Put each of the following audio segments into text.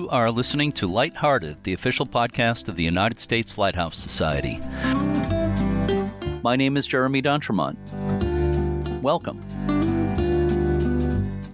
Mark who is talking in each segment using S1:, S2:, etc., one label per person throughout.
S1: You are listening to Lighthearted, the official podcast of the United States Lighthouse Society. My name is Jeremy D'Entremont. Welcome.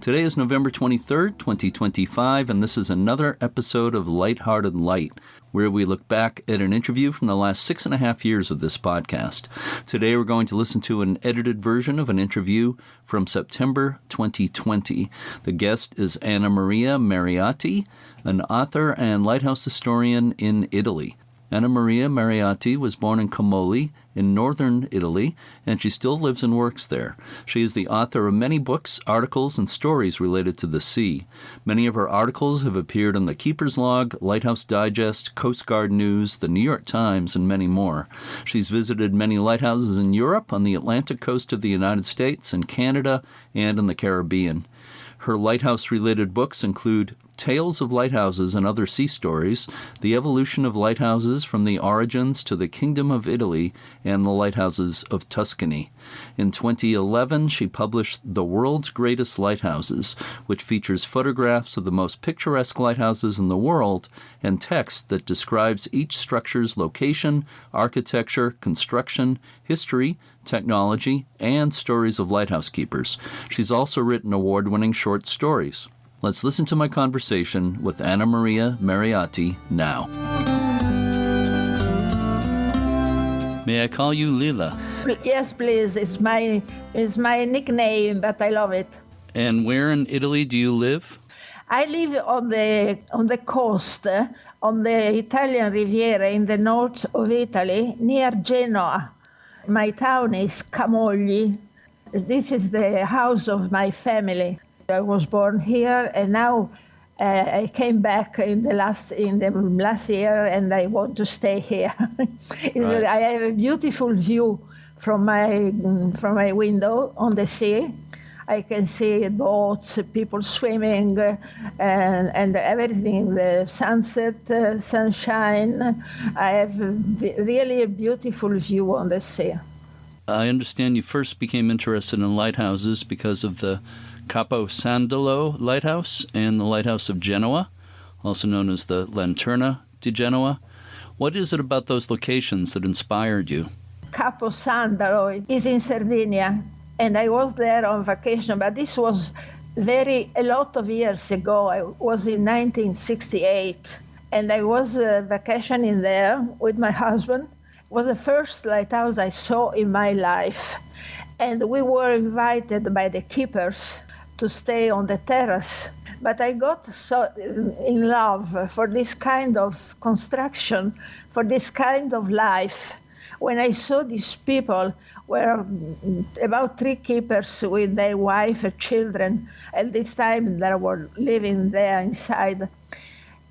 S1: Today is November 23rd, 2025, and this is another episode of Hearted Lite, where we look back at an interview from the last 6.5 years of this podcast. Today we're going to listen to an edited version of an interview from September 2020. The guest is Annamaria Mariotti, an author and lighthouse historian in Italy. Annamaria Mariotti was born in Comoli in northern Italy, and she still lives and works there. She is the author of many books, articles, and stories related to the sea. Many of her articles have appeared in the Keeper's Log, Lighthouse Digest, Coast Guard News, the New York Times, and many more. She's visited many lighthouses in Europe, on the Atlantic coast of the United States, in Canada, and in the Caribbean. Her lighthouse-related books include Tales of Lighthouses and Other Sea Stories, The Evolution of Lighthouses from the Origins to the Kingdom of Italy, and the Lighthouses of Tuscany. In 2011, she published The World's Greatest Lighthouses, which features photographs of the most picturesque lighthouses in the world and text that describes each structure's location, architecture, construction, history, technology, and stories of lighthouse keepers. She's also written award-winning short stories. Let's listen to my conversation with Annamaria Mariotti now. May I call you Lilla?
S2: Yes, please. It's my nickname, but I love it.
S1: And where in Italy do you live?
S2: I live on the coast, on the Italian Riviera in the north of Italy, near Genoa. My town is Camogli. This is the house of my family. I was born here, and now I came back in the last year, and I want to stay here. Right. I have a beautiful view from my window on the sea. I can see boats, people swimming, and everything, the sunset, sunshine. I have really a beautiful view on the sea.
S1: I understand you first became interested in lighthouses because of the Capo Sandalo Lighthouse and the Lighthouse of Genoa, also known as the Lanterna di Genoa. What is it about those locations that inspired you?
S2: Capo Sandalo is in Sardinia, and I was there on vacation, but this was a lot of years ago. I was in 1968, and I was vacationing there with my husband. It was the first lighthouse I saw in my life, and we were invited by the keepers to stay on the terrace. But I got so in love for this kind of construction, for this kind of life. When I saw these people, were about 3 keepers with their wife and children. At this time, they were living there inside.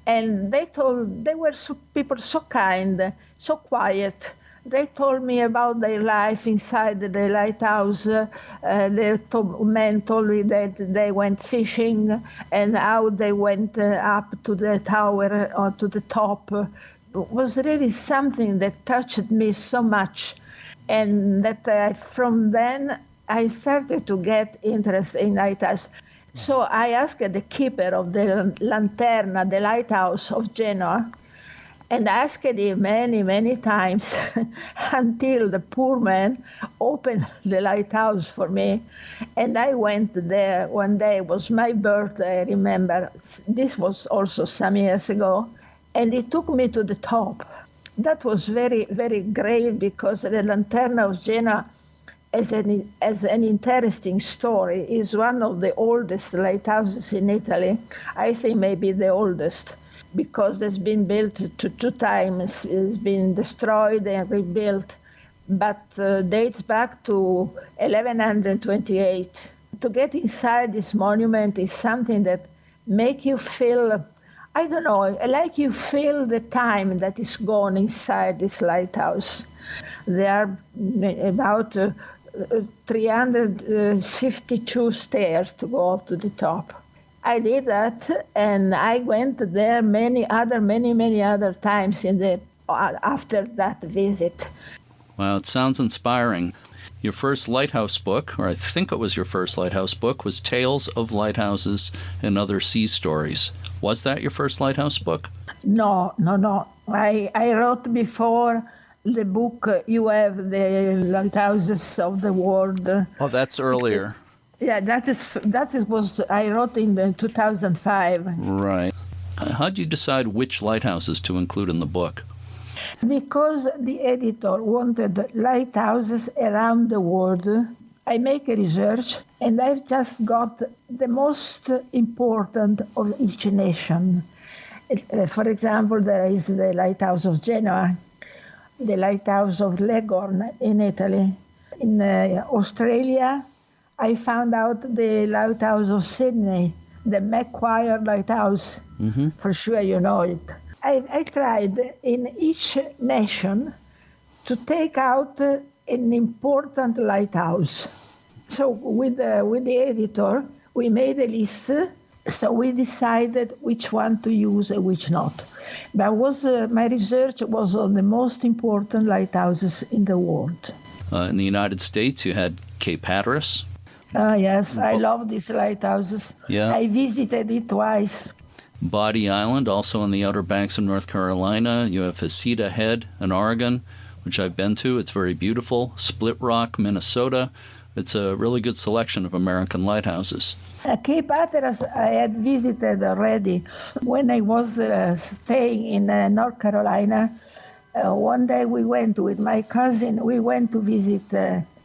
S2: And they were people so kind, so quiet. They told me about their life inside the lighthouse. The men told me that they went fishing and how they went up to the tower or to the top. It was really something that touched me so much. And that from then I started to get interested in lighthouse. So I asked the keeper of the Lanterna, the Lighthouse of Genoa, and asked him many, many times until the poor man opened the lighthouse for me. And I went there one day. It was my birthday, I remember. This was also some years ago. And he took me to the top. That was very, very great because the Lanterna of Genoa, as an interesting story, is one of the oldest lighthouses in Italy. I think maybe the oldest, because it's been built 2 times. It's been destroyed and rebuilt, but dates back to 1128. To get inside this monument is something that makes you feel, I don't know, like you feel the time that is gone inside this lighthouse. There are about 352 stairs to go up to the top. I did that, and I went there many other times after that visit.
S1: Wow, it sounds inspiring. Your first lighthouse book, or I think it was your first lighthouse book, was Tales of Lighthouses and Other Sea Stories. Was that your first lighthouse book?
S2: No. I wrote before the book, you have the Lighthouses of the World.
S1: Oh, that's earlier.
S2: Yeah, I wrote in 2005.
S1: Right. How did you decide which lighthouses to include in the book?
S2: Because the editor wanted lighthouses around the world, I make a research and I've just got the most important of each nation. For example, there is the Lighthouse of Genoa, the Lighthouse of Leghorn in Italy. In Australia, I found out the Lighthouse of Sydney, the Macquarie Lighthouse. Mm-hmm. For sure you know it. I tried in each nation to take out an important lighthouse. So with the editor, we made a list. So we decided which one to use and which not. But my research was on the most important lighthouses in the world.
S1: In the United States, you had Cape Hatteras.
S2: Yes, I love these lighthouses.
S1: Yeah.
S2: I visited it twice.
S1: Body Island, also on the Outer Banks of North Carolina. You have Heceta Head in Oregon, which I've been to. It's very beautiful. Split Rock, Minnesota. It's a really good selection of American lighthouses.
S2: Cape Hatteras I had visited already. When I was staying in North Carolina, one day we went with my cousin, we went to visit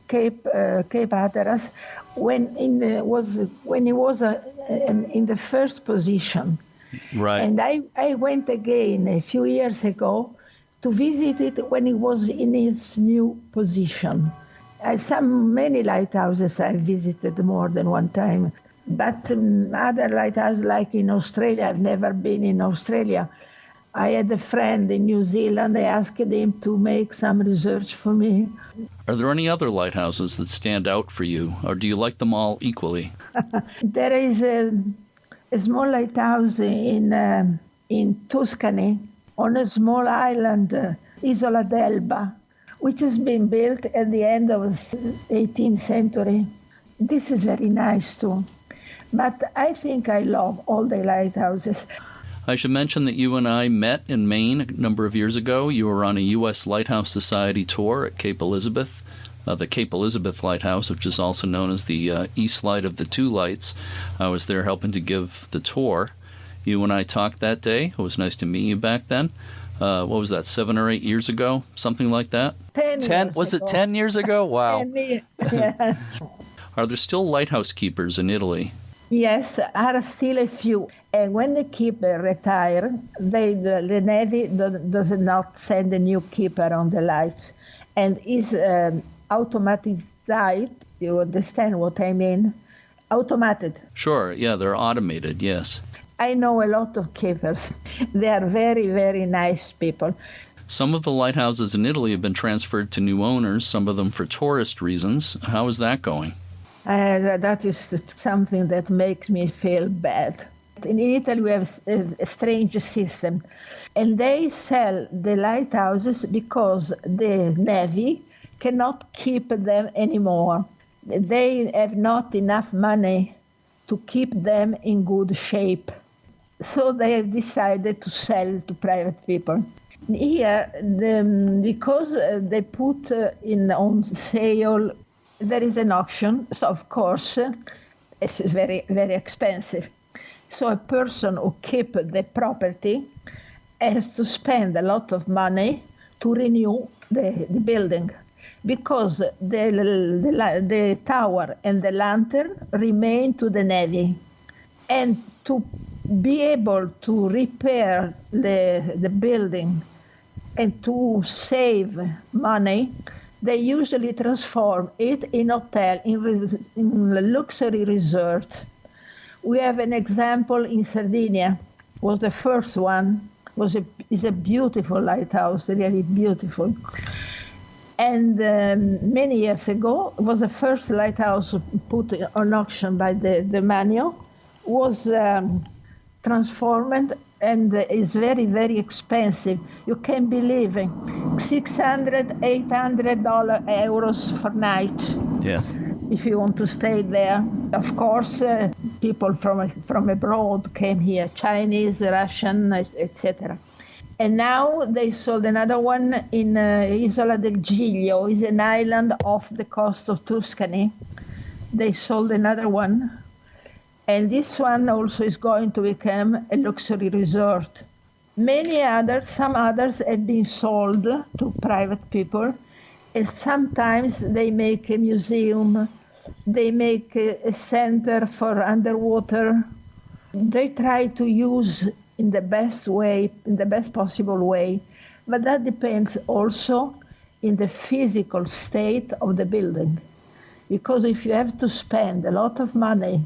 S2: Cape Hatteras when he was in the first position.
S1: Right.
S2: And I went again a few years ago to visit it when it was in its new position. Many lighthouses I visited more than one time, but other lighthouses like in Australia, I've never been in Australia. I had a friend in New Zealand, I asked him to make some research for me.
S1: Are there any other lighthouses that stand out for you, or do you like them all equally?
S2: There is a small lighthouse in Tuscany, on a small island, Isola d'Elba, which has been built at the end of the 18th century. This is very nice too. But I think I love all the lighthouses.
S1: I should mention that you and I met in Maine a number of years ago. You were on a U.S. Lighthouse Society tour at Cape Elizabeth, the Cape Elizabeth Lighthouse, which is also known as the East Light of the Two Lights. I was there helping to give the tour. You and I talked that day. It was nice to meet you back then. What was that, 7 or 8 years ago? Something like that?
S2: 10
S3: Was it 10 years ago? Wow.
S2: 10 years, yeah.
S1: Are there still lighthouse keepers in Italy?
S2: Yes, are still a few. And when the keeper retire, the Navy does not send a new keeper on the lights. And is automatic light, you understand what I mean? Automated.
S1: Sure, yeah, they're automated, yes.
S2: I know a lot of keepers. They are very, very nice people.
S1: Some of the lighthouses in Italy have been transferred to new owners, some of them for tourist reasons. How is that going?
S2: That is something that makes me feel bad. In Italy, we have a strange system, and they sell the lighthouses because the Navy cannot keep them anymore. They have not enough money to keep them in good shape. So they have decided to sell to private people. Here, because they put on sale, there is an auction, so of course it's very, very expensive. So a person who keeps the property has to spend a lot of money to renew the building, because the tower and the lantern remain to the Navy. And to be able to repair the building and to save money, they usually transform it in hotel, in a luxury resort. We have an example in Sardinia. Was the first one. Is a beautiful lighthouse, really beautiful. And many years ago, it was the first lighthouse put on auction by the Manio. Was transformed and is very, very expensive. You can't believe it. $600, $800 euros per night.
S1: Yes.
S2: If you want to stay there. Of course, people from abroad came here, Chinese, Russian, etc. And now they sold another one in Isola del Giglio, is an island off the coast of Tuscany. They sold another one. And this one also is going to become a luxury resort. Some others have been sold to private people. And sometimes they make a museum. They make a center for underwater. They try to use in the best way, in the best possible way. But that depends also in the physical state of the building. Because if you have to spend a lot of money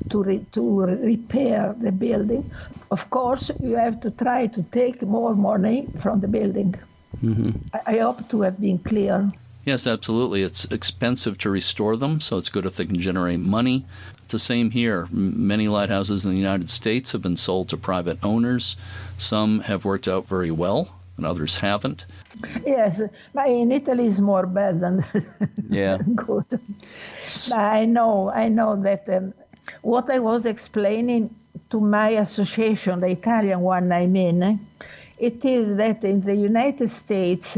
S2: to repair the building, of course, you have to try to take more money from the building. Mm-hmm. I hope to have been clear.
S1: Yes, absolutely. It's expensive to restore them, so it's good if they can generate money. It's the same here. Many lighthouses in the United States have been sold to private owners. Some have worked out very well, and others haven't.
S2: Yes, but in Italy it's more bad than good. But I know that what I was explaining to my association, the Italian one I mean, it is that in the United States,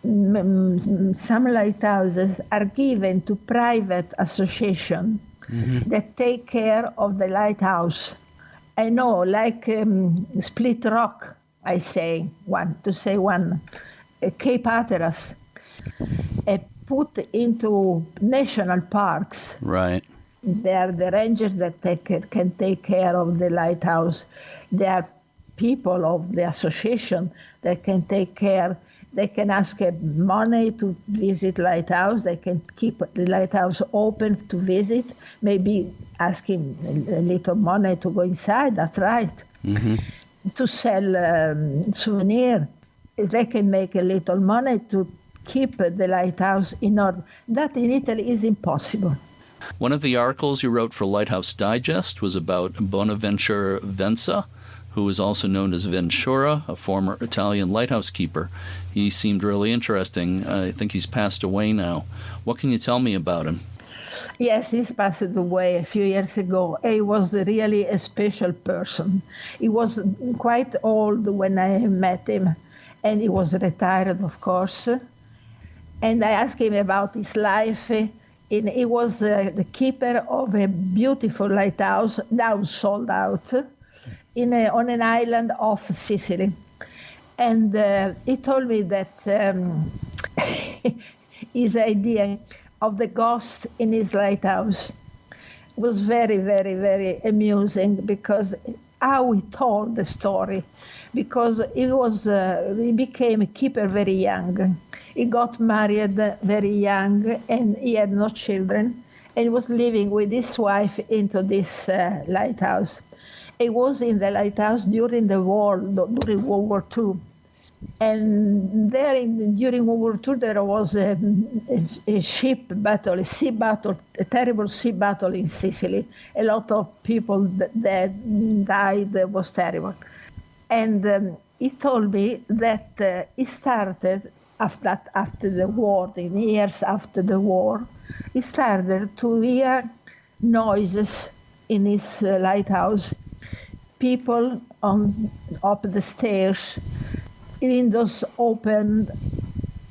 S2: some lighthouses are given to private associations that take care of the lighthouse. I know, like Split Rock, I say one, Cape Hatteras, put into national parks.
S1: Right.
S2: They are the rangers that can take care of the lighthouse. They are people of the association that can take care. They can ask money to visit lighthouse. They can keep the lighthouse open to visit. Maybe asking a little money to go inside. That's right. Mm-hmm. To sell souvenir. They can make a little money to keep the lighthouse in order. That in Italy is impossible.
S1: One of the articles you wrote for Lighthouse Digest was about Bonaventure Venza, who is also known as Ventura, a former Italian lighthouse keeper. He seemed really interesting. I think he's passed away now. What can you tell me about him?
S2: Yes, he's passed away a few years ago. He was really a special person. He was quite old when I met him, and he was retired, of course. And I asked him about his life. He was the keeper of a beautiful lighthouse, now sold out, on an island off Sicily. And he told me that his idea of the ghost in his lighthouse was very, very, very amusing, because how he told the story. Because he became a keeper very young. He got married very young, and he had no children, and was living with his wife into this lighthouse. He was in the lighthouse during World War II. And during World War II, there was a ship battle, a sea battle, a terrible sea battle in Sicily. A lot of people that died. It was terrible. And he told me that he started after the war, in years after the war, he started to hear noises in his lighthouse. People up the stairs, windows open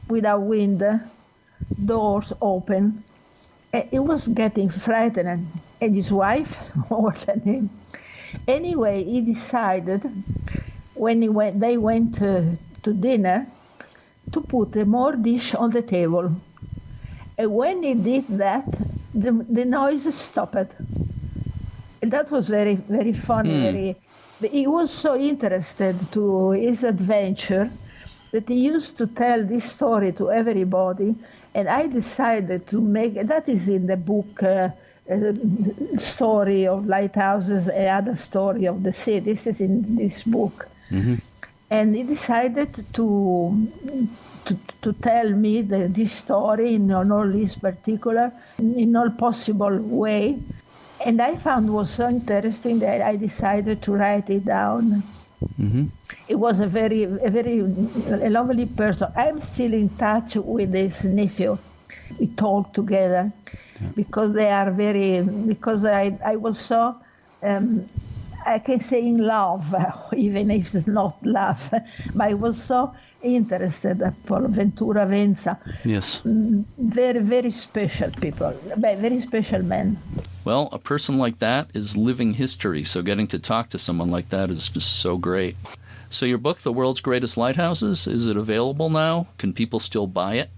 S2: without window, doors open. He was getting frightened, and his wife more than him. Anyway, he decided when they went to dinner to put more dish on the table. And when he did that, the noise stopped. And that was very, very funny. He was so interested to his adventure that he used to tell this story to everybody. And I decided to make, that is in the book, Story of Lighthouses, another story of the sea. This is in this book. Mm-hmm. And he decided to tell me this story in all this particular, in all possible way. And I found it was so interesting that I decided to write it down.
S3: Mm-hmm.
S2: He was a very lovely person. I'm still in touch with his nephew. We talk together because they are because I was so, I can say in love, even if it's not love, but I was so interested for Ventura Venza.
S3: Yes.
S2: Very special people, very special men.
S1: Well, a person like that is living history, so getting to talk to someone like that is just so great. So your book, The World's Greatest Lighthouses, is it available now? Can people still buy it?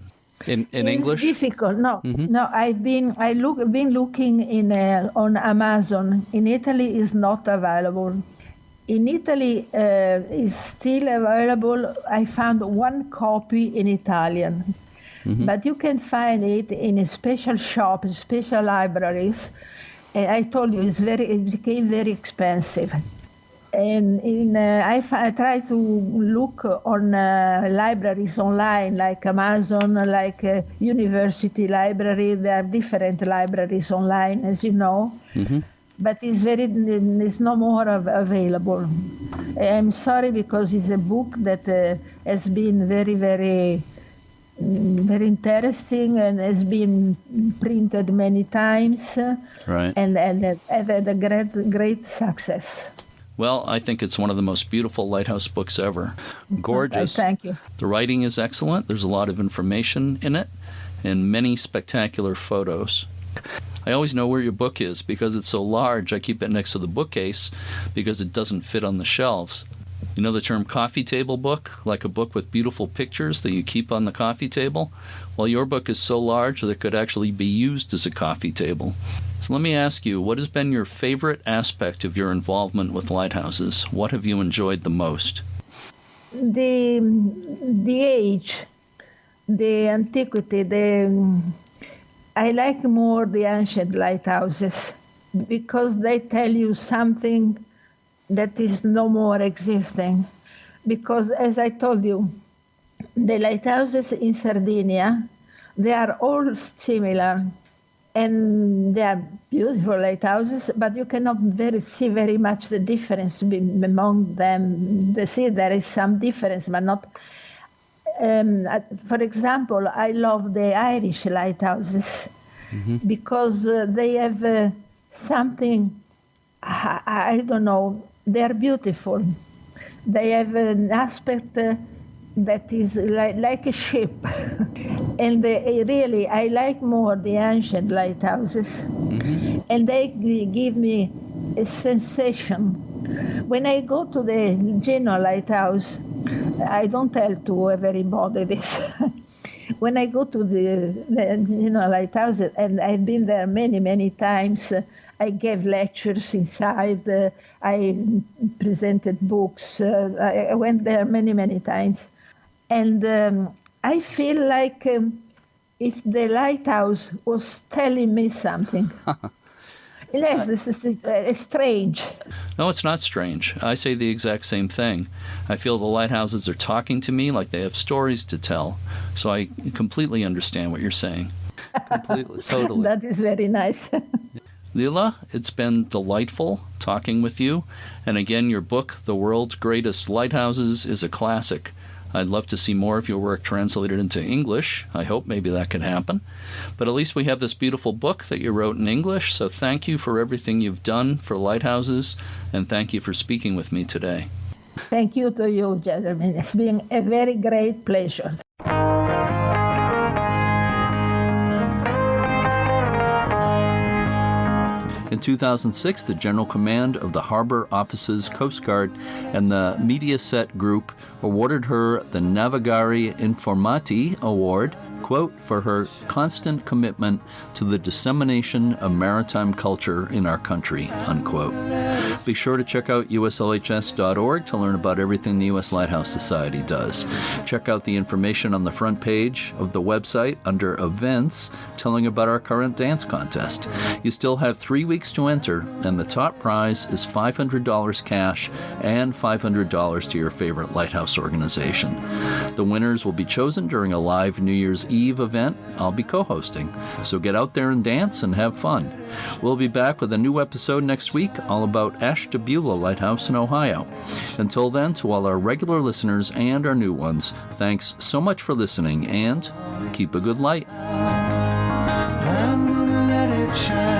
S3: In English?
S2: It's difficult. No, no. I've been looking on Amazon. In Italy, is not available. In Italy, is still available. I found one copy in Italian, but you can find it in a special shop, special libraries. And I told you, it became very expensive. And I try to look on libraries online, like Amazon, like University Library. There are different libraries online, as you know. But it's no more available. I'm sorry, because it's a book that has been very interesting and has been printed many times.
S1: Right.
S2: And have had a great success.
S1: Well, I think it's one of the most beautiful lighthouse books ever. Gorgeous.
S2: Thank you.
S1: The writing is excellent. There's a lot of information in it and many spectacular photos. I always know where your book is because it's so large. I keep it next to the bookcase because it doesn't fit on the shelves. You know the term coffee table book, like a book with beautiful pictures that you keep on the coffee table? Well, your book is so large that it could actually be used as a coffee table. So let me ask you, what has been your favorite aspect of your involvement with lighthouses? What have you enjoyed the most?
S2: The age, the antiquity, I like more the ancient lighthouses because they tell you something that is no more existing. Because as I told you, the lighthouses in Sardinia, they are all similar. And they are beautiful lighthouses, but you cannot see very much the difference among them. There is some difference, but not. For example, I love the Irish lighthouses because they have something, I don't know, they are beautiful. They have an aspect that is like a ship. And really, I like more the ancient lighthouses. And they give me a sensation. When I go to the Genoa lighthouse, I don't tell to everybody this. When I go to the Genoa lighthouse, and I've been there many times, I gave lectures inside, I presented books, I went there many times. And I feel like if the lighthouse was telling me something. Yes, this is strange.
S1: No, it's not strange. I say the exact same thing. I feel the lighthouses are talking to me like they have stories to tell. So I completely understand what you're saying.
S3: Completely, totally.
S2: That is very nice.
S1: Lilla, it's been delightful talking with you. And again, your book, The World's Greatest Lighthouses, is a classic. I'd love to see more of your work translated into English. I hope maybe that could happen. But at least we have this beautiful book that you wrote in English, so thank you for everything you've done for lighthouses, and thank you for speaking with me today.
S2: Thank you to you, gentlemen. It's been a very great pleasure.
S1: In 2006, the General Command of the Harbor Office's Coast Guard and the Mediaset Group awarded her the Navigare Informati Award, quote, for her constant commitment to the dissemination of maritime culture in our country, unquote. Be sure to check out uslhs.org to learn about everything the U.S. Lighthouse Society does. Check out the information on the front page of the website under Events, telling about our current dance contest. You still have 3 weeks to enter, and the top prize is $500 cash and $500 to your favorite lighthouse organization. The winners will be chosen during a live New Year's Eve event, I'll be co-hosting. So get out there and dance and have fun. We'll be back with a new episode next week all about Ashtabula Lighthouse in Ohio. Until then, to all our regular listeners and our new ones, thanks so much for listening, and keep a good light.
S4: I'm gonna let it shine.